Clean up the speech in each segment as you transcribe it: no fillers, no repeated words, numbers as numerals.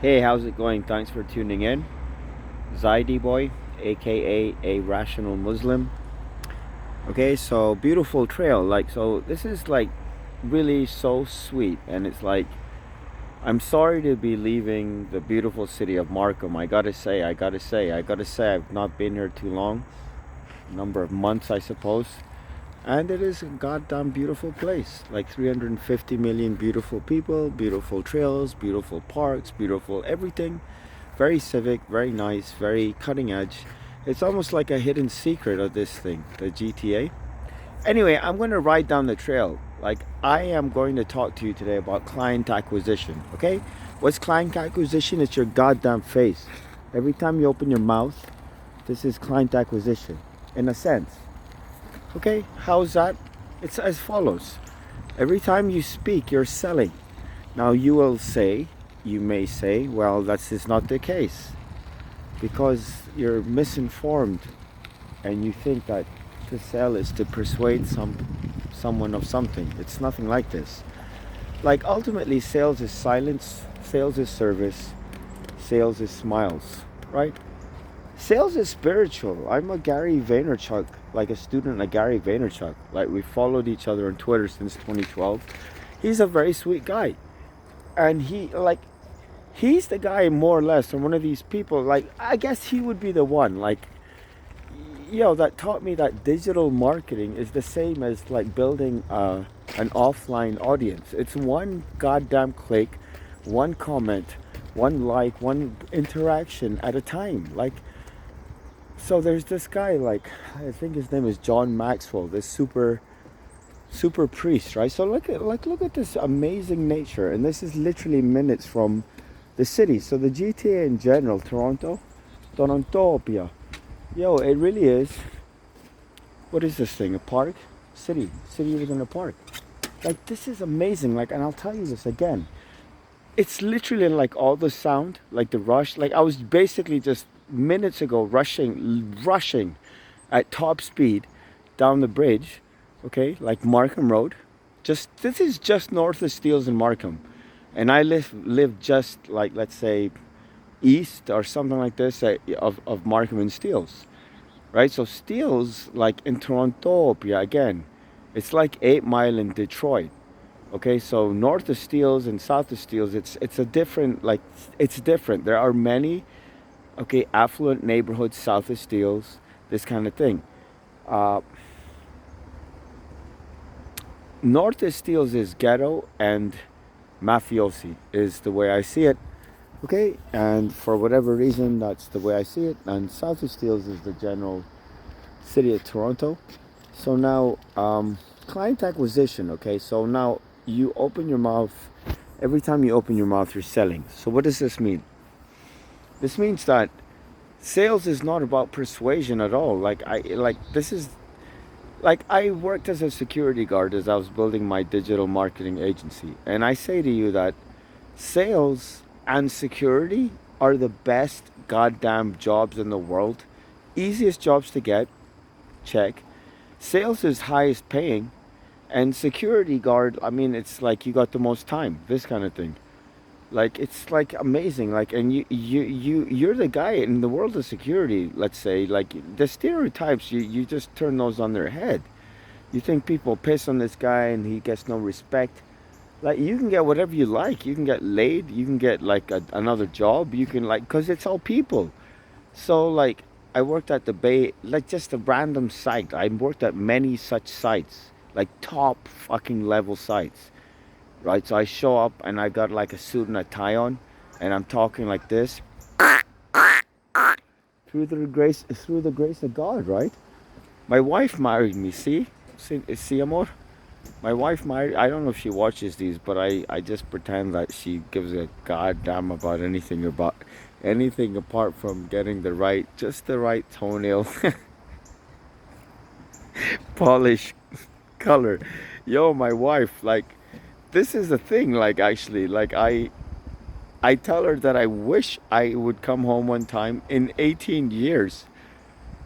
Hey, how's it going? Thanks for tuning in. Zaidi Boy, aka a rational Muslim. Okay, so beautiful trail. So this is really so sweet, and it's like, I'm sorry to be leaving the beautiful city of Markham. I gotta say, I've not been here too long, number of months, I suppose. And it is a goddamn beautiful place. Like 350 million beautiful people, beautiful trails, beautiful parks, beautiful everything. Very civic, very nice, very cutting edge. It's almost like a hidden secret of this thing, the GTA. Anyway, I'm going to ride down the trail. Like, I am going to talk to you today about client acquisition, okay? What's client acquisition? It's your goddamn face. Every time you open your mouth, this is client acquisition, in a sense. Okay, how's that? It's as follows. Every time you speak, you're selling. Now you may say, well, that's just not the case because you're misinformed and you think that to sell is to persuade someone of something. It's nothing like this. Like ultimately, sales is silence, sales is service, sales is smiles, right? Sales is spiritual. I'm a Gary Vaynerchuk, like a student of Gary Vaynerchuk. Like we followed each other on Twitter since 2012. He's a very sweet guy, and he's the guy more or less, and one of these people. Like I guess he would be the one. Like that taught me that digital marketing is the same as like building an offline audience. It's one goddamn click, one comment, one like, one interaction at a time. Like so there's this guy, like I think his name is John Maxwell, this super priest, right? So look at this amazing nature, and this is literally minutes from the city. So the GTA in general, Torontopia, yo, it really is. What is this thing? A park? City within a park. Like this is amazing. Like, and I'll tell you this again. It's literally like all the sound, like the rush. Like I was basically just minutes ago rushing at top speed down the bridge, okay, like Markham Road. Just this is just north of Steeles and Markham, and I live just like, let's say, east or something like this, of Markham and Steeles, right? So Steeles, like in Toronto, yeah, again, it's like 8 Mile in Detroit. Okay, so north of Steeles and south of Steeles, it's a different, like it's different. There are many, okay, affluent neighborhoods south of Steeles, this kind of thing. Uh, North of Steeles is ghetto and mafiosi is the way I see it. Okay, and for whatever reason, that's the way I see it. And south of Steeles is the general city of Toronto. So now, client acquisition. Okay, so now you open your mouth. Every time you open your mouth, you're selling. So what does this mean? This means that sales is not about persuasion at all. Like I worked as a security guard as I was building my digital marketing agency, and I say to you that sales and security are the best goddamn jobs in the world. Easiest jobs to get, check. Sales is highest paying, and security guard, I mean, it's like you got the most time, this kind of thing. Like it's like amazing. Like, and you're the guy in the world of security, let's say. Like the stereotypes, you just turn those on their head. You think people piss on this guy and he gets no respect. Like you can get whatever you like. You can get laid. You can get like another job. You can like, cause it's all people. So like, I worked at the Bay, like just a random site. I worked at many such sites, like top fucking level sites, right? So I show up and I got like a suit and a tie on, and I'm talking like this through the grace of God, right? My wife married me. See, amor. My wife married. I don't know if she watches these, but I just pretend that she gives a goddamn about anything apart from getting just the right toenail polish color. Yo, my wife, like, this is the thing. Like, actually, like I tell her that I wish I would come home one time in 18 years,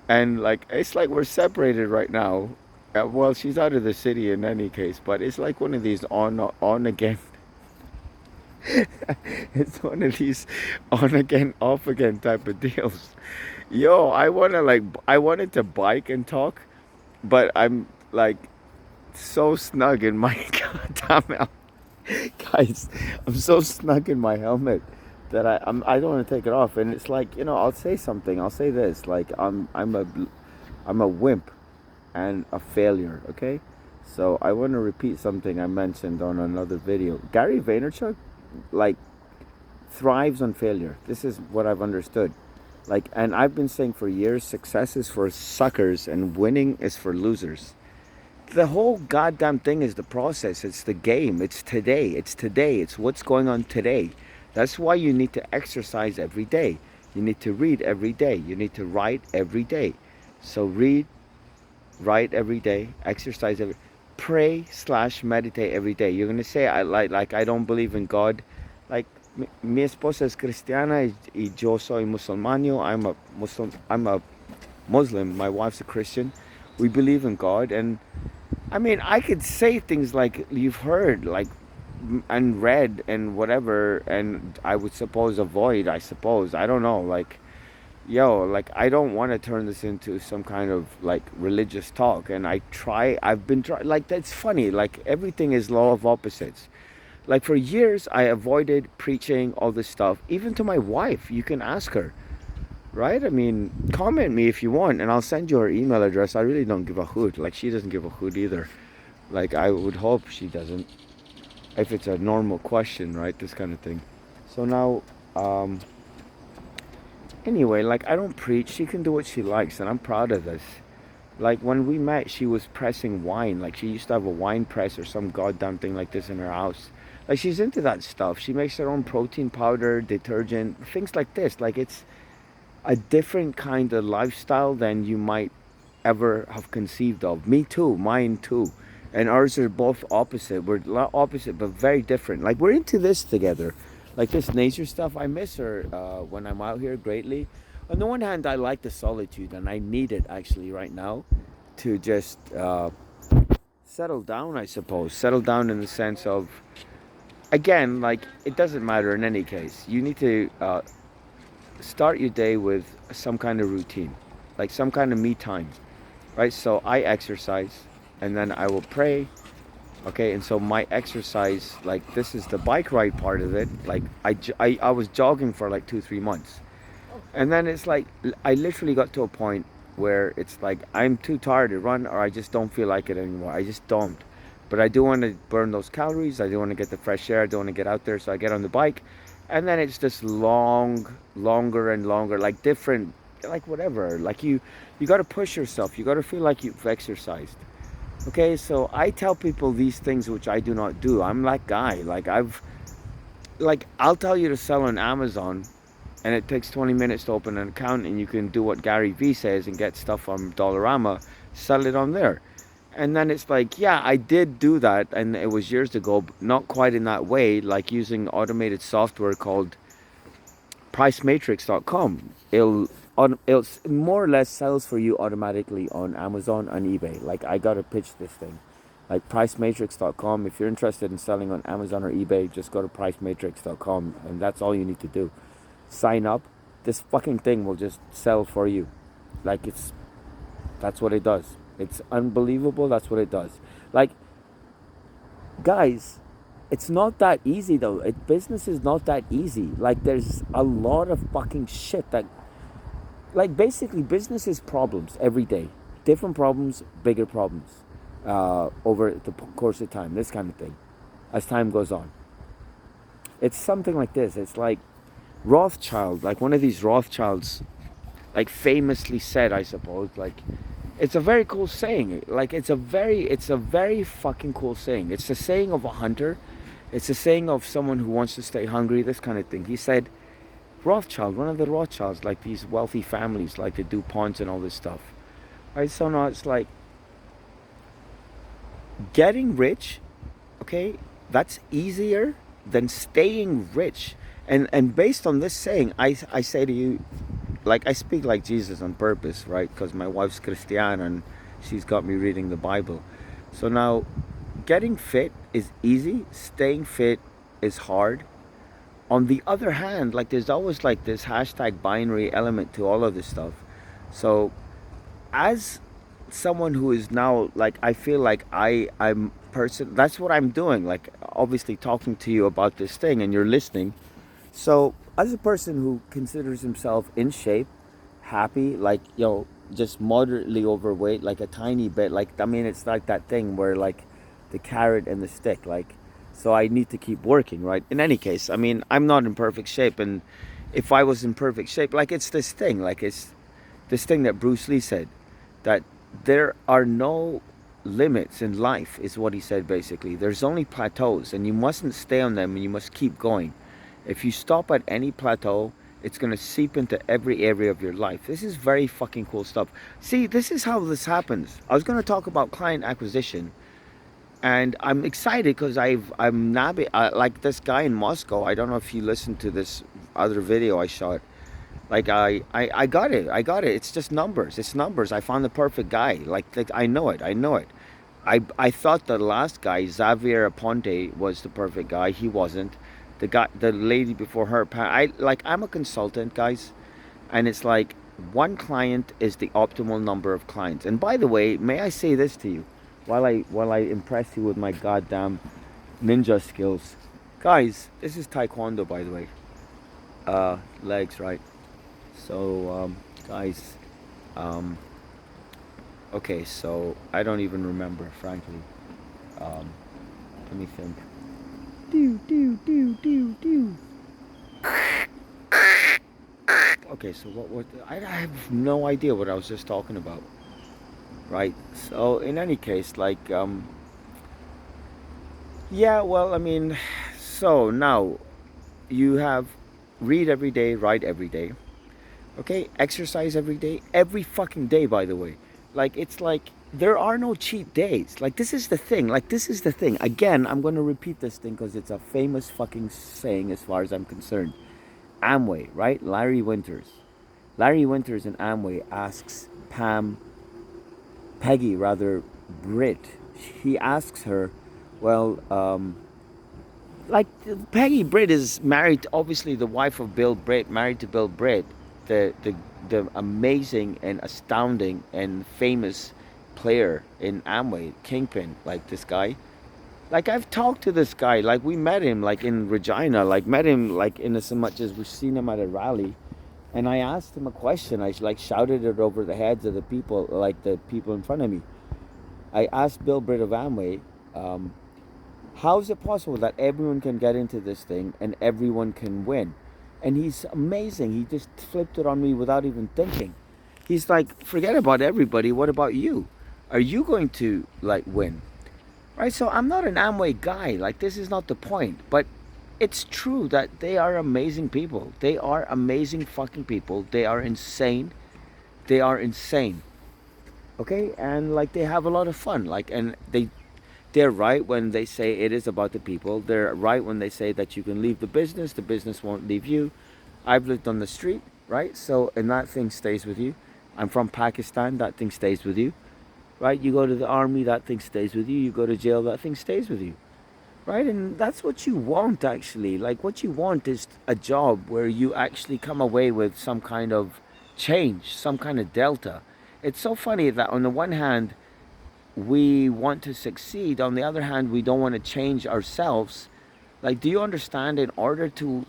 and like it's like we're separated right now. Well, she's out of the city in any case, but it's like one of these on again It's one of these on again, off again type of deals. Yo, I wanted to bike and talk, but I'm like so snug in my goddamn helmet. Guys, I'm so snug in my helmet that I don't want to take it off. And it's like, I'll say something. I'll say this, like I'm a wimp and a failure, okay? So I want to repeat something I mentioned on another video. Gary Vaynerchuk, like, thrives on failure. This is what I've understood. Like, and I've been saying for years, success is for suckers and winning is for losers. The whole goddamn thing is the process. It's the game. It's today. It's today. It's what's going on today. That's why you need to exercise every day. You need to read every day. You need to write every day. So read, write every day, exercise every, pray slash meditate every day. You're gonna say like I don't believe in God. Like mi esposa es cristiana y yo soy musulmano. I'm a Muslim. My wife's a Christian. We believe in God, and I mean I could say things like you've heard, like and read and whatever, and I would suppose avoid. I suppose I don't know, like like I don't want to turn this into some kind of like religious talk, and I've been trying, like that's funny, like everything is law of opposites. Like for years I avoided preaching all this stuff, even to my wife. You can ask her, right? I mean, comment me if you want and I'll send you her email address. I really don't give a hoot. Like she doesn't give a hoot either. Like I would hope she doesn't, if it's a normal question, right? This kind of thing. So now anyway, like I don't preach. She can do what she likes, and I'm proud of this. Like when we met, she was pressing wine. Like she used to have a wine press or some goddamn thing like this in her house. Like she's into that stuff. She makes her own protein powder, detergent, things like this. Like it's a different kind of lifestyle than you might ever have conceived of. Me too, mine too. And ours are both opposite. We're not opposite, but very different. Like we're into this together. Like this nature stuff. I miss her when I'm out here greatly. On the one hand, I like the solitude, and I need it actually right now to just settle down, I suppose. Settle down in the sense of, again, like it doesn't matter in any case. You need to start your day with some kind of routine, like some kind of me time, right? So I exercise, and then I will pray. Okay, and so my exercise, like this is the bike ride part of it. Like I was jogging for like 2-3 months, and then it's like I literally got to a point where it's like I'm too tired to run, or I just don't feel like it anymore. I just don't. But I do want to burn those calories. I do want to get the fresh air. I do want to get out there. So I get on the bike, and then it's just longer and longer, like different, like whatever. Like you got to push yourself. You got to feel like you've exercised. Okay, so I tell people these things which I do not do. I'm that guy. Like I'll tell you to sell on Amazon, and it takes 20 minutes to open an account, and you can do what Gary Vee says and get stuff from Dollarama, sell it on there. And then it's like, yeah, I did do that, and it was years ago, but not quite in that way, like using automated software called pricematrix.com. It'll more or less sells for you automatically on Amazon and eBay. Like I gotta pitch this thing. Like pricematrix.com. If you're interested in selling on Amazon or eBay, just go to pricematrix.com, and that's all you need to do. Sign up. This fucking thing will just sell for you. Like that's what it does. It's unbelievable. That's what it does. Like, guys, it's not that easy though. Business is not that easy. Like there's a lot of fucking shit that, like basically business is problems every day. Different problems, bigger problems over the course of time. This kind of thing. As time goes on. It's something like this. It's like Rothschild, like one of these Rothschilds, like famously said, I suppose, like it's a very cool saying. Like it's a very fucking cool saying. It's the saying of a hunter. It's the saying of someone who wants to stay hungry, this kind of thing. He said, Rothschild, one of the Rothschilds, like these wealthy families, like the DuPonts and all this stuff. Right, so now it's like getting rich, okay, that's easier than staying rich. And based on this saying, I say to you, like I speak like Jesus on purpose, right? Because my wife's Christian and she's got me reading the Bible. So now, getting fit is easy. Staying fit is hard. On the other hand, like there's always like this hashtag binary element to all of this stuff. So as someone who is now like, I feel like I'm person, that's what I'm doing, like obviously talking to you about this thing and you're listening. So as a person who considers himself in shape, happy, like, just moderately overweight, like a tiny bit, like, I mean, it's like that thing where like the carrot and the stick, like, so I need to keep working, right? In any case, I mean, I'm not in perfect shape, and if I was in perfect shape, like, it's this thing, like, it's this thing that Bruce Lee said, that there are no limits in life, is what he said basically. There's only plateaus, and you mustn't stay on them, and you must keep going. If you stop at any plateau, it's going to seep into every area of your life. This is very fucking cool stuff. See, this is how this happens. I was going to talk about client acquisition, and I'm excited because I'm nabbing, like this guy in Moscow. I don't know if you listened to this other video I shot. Like I got it. I got it. It's just numbers. It's numbers. I found the perfect guy. Like I know it. I know it. I thought the last guy, Xavier Aponte, was the perfect guy. He wasn't. The lady before her, I'm a consultant, guys, and it's like one client is the optimal number of clients. And by the way, may I say this to you, while I impress you with my goddamn ninja skills, guys? This is Taekwondo, by the way. Legs, right? So, guys, um, okay, so I don't even remember, frankly. Um, Let me think. Do, do, do, do, do. Okay, so I have no idea what I was just talking about, right? So, in any case, like, yeah, well, I mean, so now you have read every day, write every day. Okay, exercise every day, every fucking day, by the way. Like, it's like there are no cheat days. Like, this is the thing. Like, this is the thing. Again, I'm going to repeat this thing because it's a famous fucking saying as far as I'm concerned. Amway, right? Larry Winters in Amway asks Peggy, rather, Britt. He asks her, well, like, Peggy Britt is married, obviously the wife of Bill Britt, married to Bill Britt, the amazing and astounding and famous player in Amway, Kingpin, like this guy. Like, I've talked to this guy, like we met him like in Regina, like met him like in as much as we've seen him at a rally. And I asked him a question. I like shouted it over the heads of the people, like the people in front of me. I asked Bill Britt of Amway, how is it possible that everyone can get into this thing and everyone can win? And he's amazing. He just flipped it on me without even thinking. He's like, forget about everybody. What about you? Are you going to like win? Right? So I'm not an Amway guy. Like, this is not the point. But it's true that they are amazing people. They are amazing fucking people. They are insane. They are insane. Okay? And like, they have a lot of fun. Like, and they're right when they say it is about the people. They're right when they say that you can leave the business won't leave you. I've lived on the street, right? So, and that thing stays with you. I'm from Pakistan, that thing stays with you, right? You go to the army, that thing stays with you. You go to jail, that thing stays with you, right? And that's what you want, actually. Like, what you want is a job where you actually come away with some kind of change, some kind of delta. It's so funny that on the one hand, we want to succeed. On the other hand, we don't want to change ourselves. Like, do you understand? In order to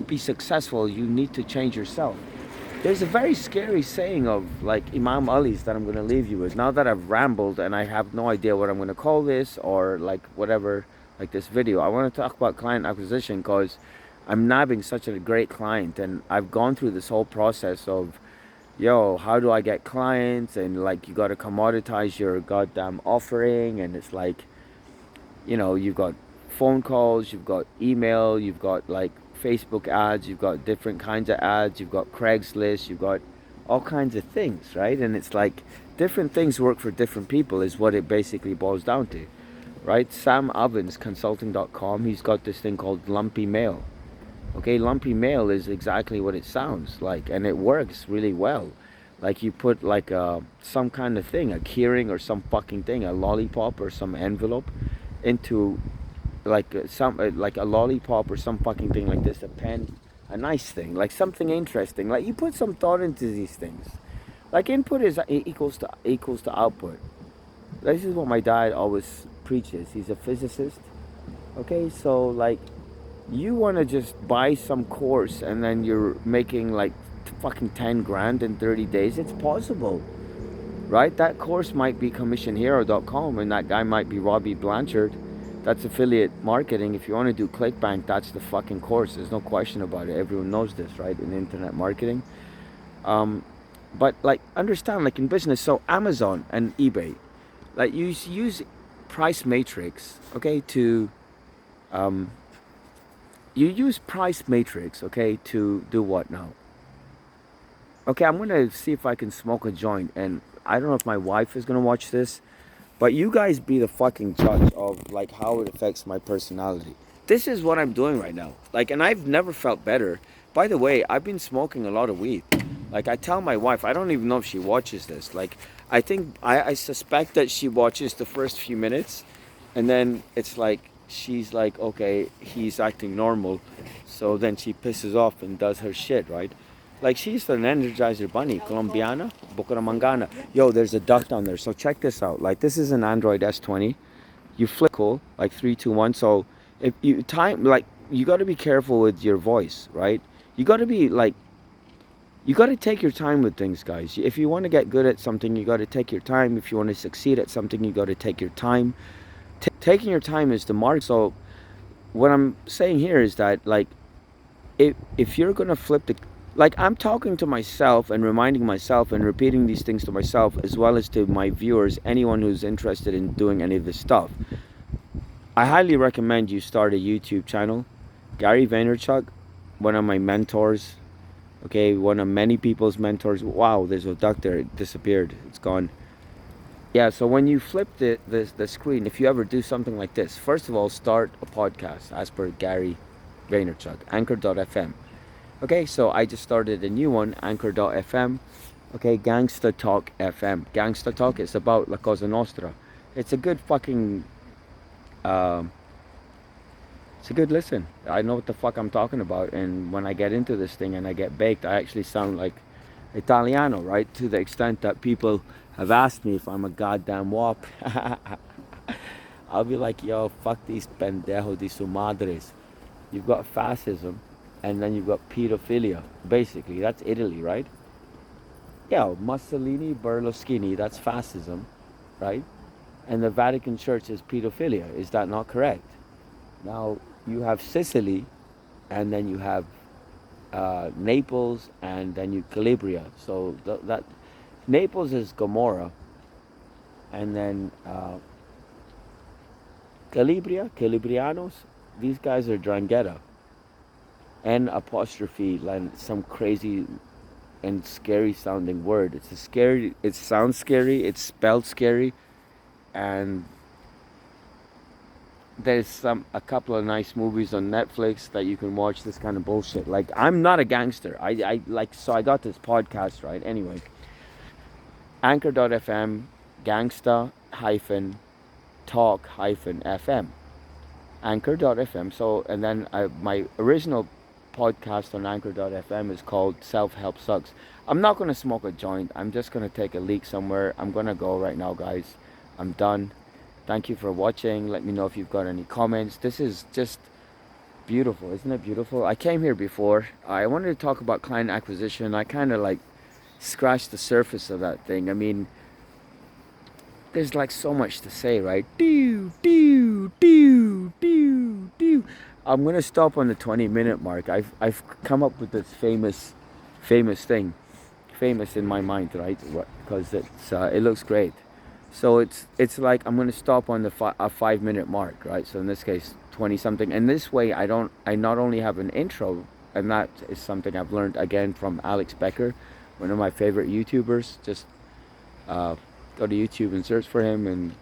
be successful, you need to change yourself. There's a very scary saying of like Imam Ali's that I'm going to leave you with. Now that I've rambled and I have no idea what I'm going to call this or like whatever, like this video, I want to talk about client acquisition because I'm nabbing such a great client, and I've gone through this whole process of, yo, how do I get clients? And like, you got to commoditize your goddamn offering. And it's like, you've got phone calls, you've got email, you've got like Facebook ads, you've got different kinds of ads, you've got Craigslist, you've got all kinds of things, right? And it's like different things work for different people is what it basically boils down to, right? Sam Ovens, consulting.com, he's got this thing called lumpy mail. Okay, lumpy mail is exactly what it sounds like, and it works really well. Like, you put like some kind of thing, a keyring or some fucking thing, a lollipop or some envelope into like like a lollipop or some fucking thing like this, a pen, a nice thing, like something interesting. Like you put some thought into these things. Like input is equals to output. This is what my dad always preaches. He's a physicist. Okay, so like you want to just buy some course and then you're making like fucking 10 grand in 30 days. It's possible, right? That course might be commissionhero.com and that guy might be Robbie Blanchard. That's affiliate marketing. If you want to do ClickBank, that's the fucking course. There's no question about it. Everyone knows this, right? In internet marketing. Um, but like understand, like in business, so Amazon and eBay, like you use price matrix, okay, to um, you use price matrix, okay, to do what now? Okay, I'm gonna see if I can smoke a joint, and I don't know if my wife is gonna watch this, but you guys be the fucking judge of like how it affects my personality. This is what I'm doing right now. Like, and I've never felt better. By the way, I've been smoking a lot of weed. Like I tell my wife, I don't even know if she watches this. Like I think I suspect that she watches the first few minutes, and then it's like she's like, okay, he's acting normal, so then she pisses off and does her shit, right? Like she's an Energizer Bunny, Colombiana, Bucaramangana. Yo, there's a duck down there. So check this out. Like this is an Android S20. You flip cool, like 3, 2, 1. So if you time, like you got to be careful with your voice, right? You got to be like, you got to take your time with things, guys. If you want to get good at something, you got to take your time. If you want to succeed at something, you got to take your time. Taking your time is the mark. So what I'm saying here is that like if you're gonna flip the, like I'm talking to myself and reminding myself and repeating these things to myself as well as to my viewers, anyone who's interested in doing any of this stuff. I highly recommend you start a YouTube channel. Gary Vaynerchuk, one of my mentors, okay, one of many people's mentors. Wow, there's a duck there. It disappeared. It's gone. Yeah, so when you flip the screen, if you ever do something like this, first of all, start a podcast as per Gary Vaynerchuk, anchor.fm. Okay, so I just started a new one, anchor.fm. Okay, Gangsta Talk FM. Gangsta Talk is about La Cosa Nostra. It's a good fucking, um, it's a good listen. I know what the fuck I'm talking about, and when I get into this thing and I get baked, I actually sound like Italiano, right? To the extent that people have asked me if I'm a goddamn wop. I'll be like, yo, fuck these pendejos de su madres. You've got fascism, and then you've got pedophilia. Basically, that's Italy, right? Yeah, Mussolini, Berlusconi, that's fascism, right? And the Vatican Church is pedophilia. Is that not correct? Now, you have Sicily, and then you have Naples, and then you Calabria. So that Naples is Gomorrah, and then Calibrianos, these guys are Drangheta. N apostrophe, like some crazy and scary sounding word. It's a scary, it sounds scary, it's spelled scary, and there's a couple of nice movies on Netflix that you can watch this kind of bullshit. Like I'm not a gangster. I like, so I got this podcast, right? Anyway, anchor.fm, gangsta hyphen talk hyphen fm, anchor.fm. So and then my original podcast on anchor.fm is called Self Help Sucks. I'm not going to smoke a joint. I'm just going to take a leak somewhere. I'm going to go right now, guys. I'm done. Thank you for watching. Let me know if you've got any comments. This is just beautiful. Isn't it beautiful? I came here before. I wanted to talk about client acquisition. I kind of like scratched the surface of that thing. I mean, there's like so much to say, right? I'm gonna stop on the 20-minute mark. I've come up with this famous thing, famous in my mind, right? Because it looks great. So it's like I'm gonna stop on the 5-minute mark, right? So in this case, 20 something. And this way, I not only have an intro, and that is something I've learned again from Alex Becker, one of my favorite YouTubers. Just go to YouTube and search for him and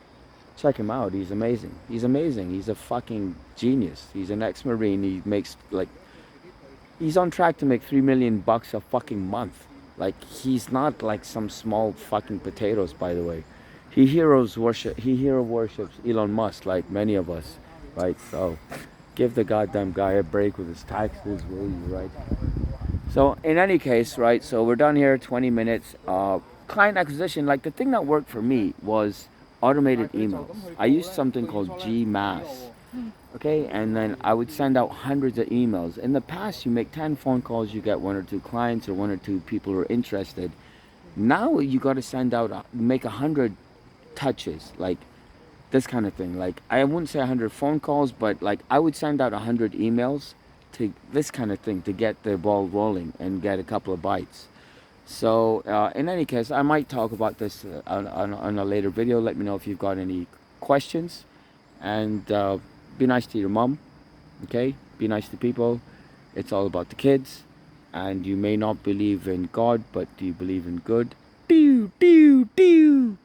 check him out. He's amazing. He's amazing. He's a fucking genius. He's an ex-Marine. He makes like, he's on track to make $3 million a fucking month. Like he's not like some small fucking potatoes, by the way. He hero worships Elon Musk like many of us, right? So give the goddamn guy a break with his taxes, will you, right? So in any case, right, so we're done here, 20 minutes. Client acquisition, like the thing that worked for me was automated emails. I used something called Gmass. Okay, and then I would send out hundreds of emails. In the past, you make 10 phone calls, you get one or two clients or one or two people who are interested. Now you got to send out, make 100 touches, like this kind of thing. Like I wouldn't say 100 phone calls, but like I would send out 100 emails to this kind of thing to get the ball rolling and get a couple of bites. So in any case, I might talk about this on a later video. Let me know if you've got any questions, and be nice to your mom. Okay, be nice to people. It's all about the kids. And you may not believe in God, but do you believe in good? Pew, pew, pew.